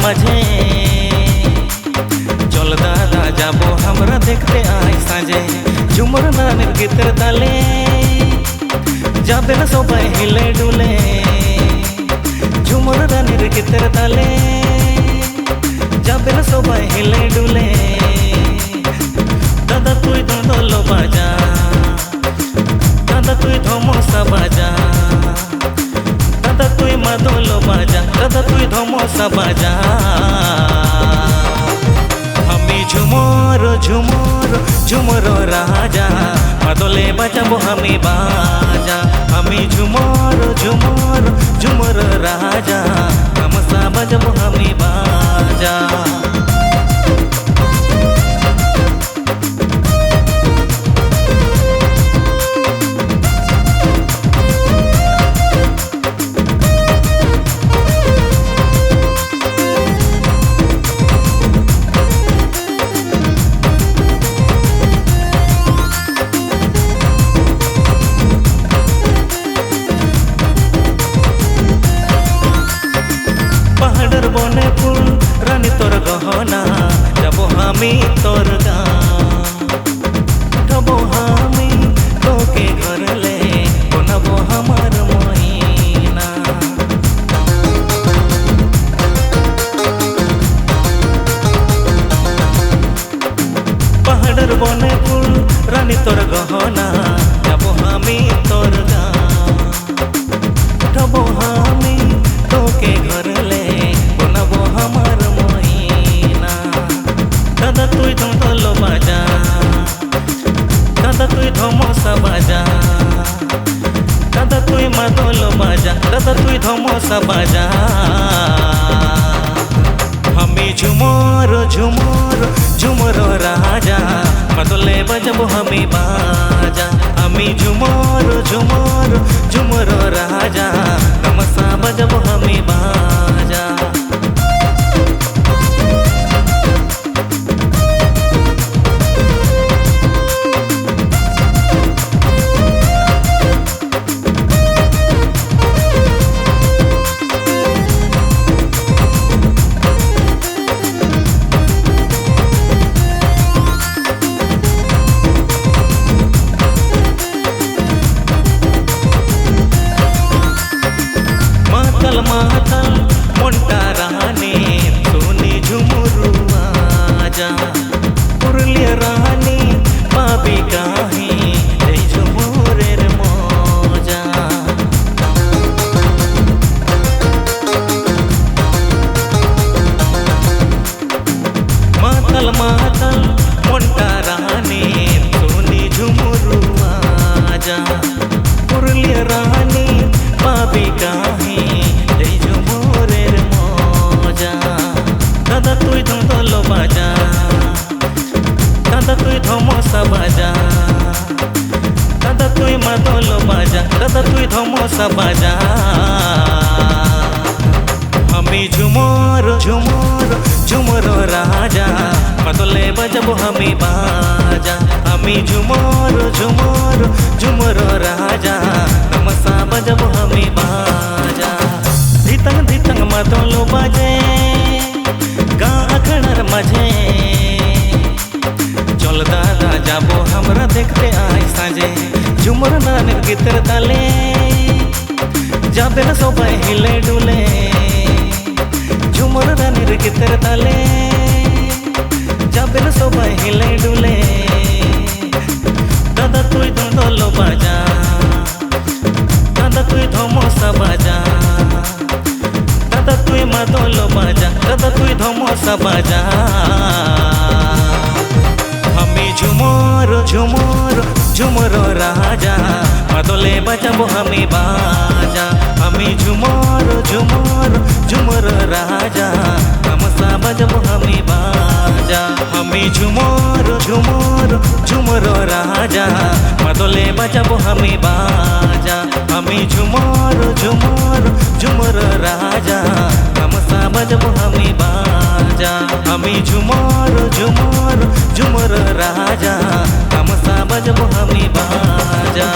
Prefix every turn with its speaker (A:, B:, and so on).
A: माझे चल दादा जाबो हमरा देखते आय साजे झुमर नानेर गीतेर ताले जाबे ना सबाई हिले डुले झुमर नानेर गीतेर ताले जाबे ना सबाई हिले डुले दादा तुई दलो बाजा दादा तुई धमसा बाजा दादा तुई मादलो बाजा दादा तुई धमसा बाजा हमी झुमर झुमर झुमर राजा मादले बाजाबो हमी बाजा हमी झुमर झुमर झुमर राजा धमसा बाजाबो हमी बाजा बने फुल रानी तोर गहना जाबो हामी तोर गाँव खबो हामी तोके घर ले बनाबो हमार महीना पहाड़र बने फुल रानी तोर गहना जाबो हामी तोर गाँव खबो हामी तोके घर ले हमार महीना दादा तुई दलो बाजा दादा तुई धमसा बाजा दादा तुई मादलो बाजा दादा तुई धमसा बाजा हमी झुमर झुमर झुमर राजा मादले बाजाबो हमी बाजा हमी झुमर झुमर झुमर राजा धमसा बाजाबो हमी बाजा मातल मोंटा रानी सोनी झुमुरु आजा पुरलिया रानी पाबी काही जय झुमुरेर मजा मातल मोंटा रानी सोनी झुमुरु आजा पुरलिया रानी पाबी काही दादा तुई दलो बाजा दादा तुई धमसा बाजा दादा तुई मादलो बाजा दादा तुई धमसा बाजा हमी झुमर झुमर झुमर राजा मादले बाजाबो हमी बाजा हमी झुमर झुमर झुमर राजा धमसा बाजाबो हमी बाजा धितंग धितंग मादलो बाजे गाँखणार माझे चल दादा जाबो हमरा देखते आय साजे झुमर नानेर गीतेर ताले जाबे ना सबाई हिले डुले झुमर नानेर गीतेर ताले जाबे ना सबाई हिले डुले दादा तुई दलो बाजा दादा तुई धमसा बाजा दादा तुई मादलो बाजा दादा तुई धमसा बाजा हमी झुमर झुमर झुमर राजा मादले बाजाबो हमी बाजा हमी झुमर झुमर झुमर राजा धमसा बाजाबो हमी बाजा हमी झुमर झुमर झुमर राजा मादले बाजाबो हमी बाजा हमी झुमर झुमर झुमर राजा धमसा बाजाबो हमी बाजा हमी झुमर झुमर झुमर राजा धमसा बाजाबो हमी बाजा।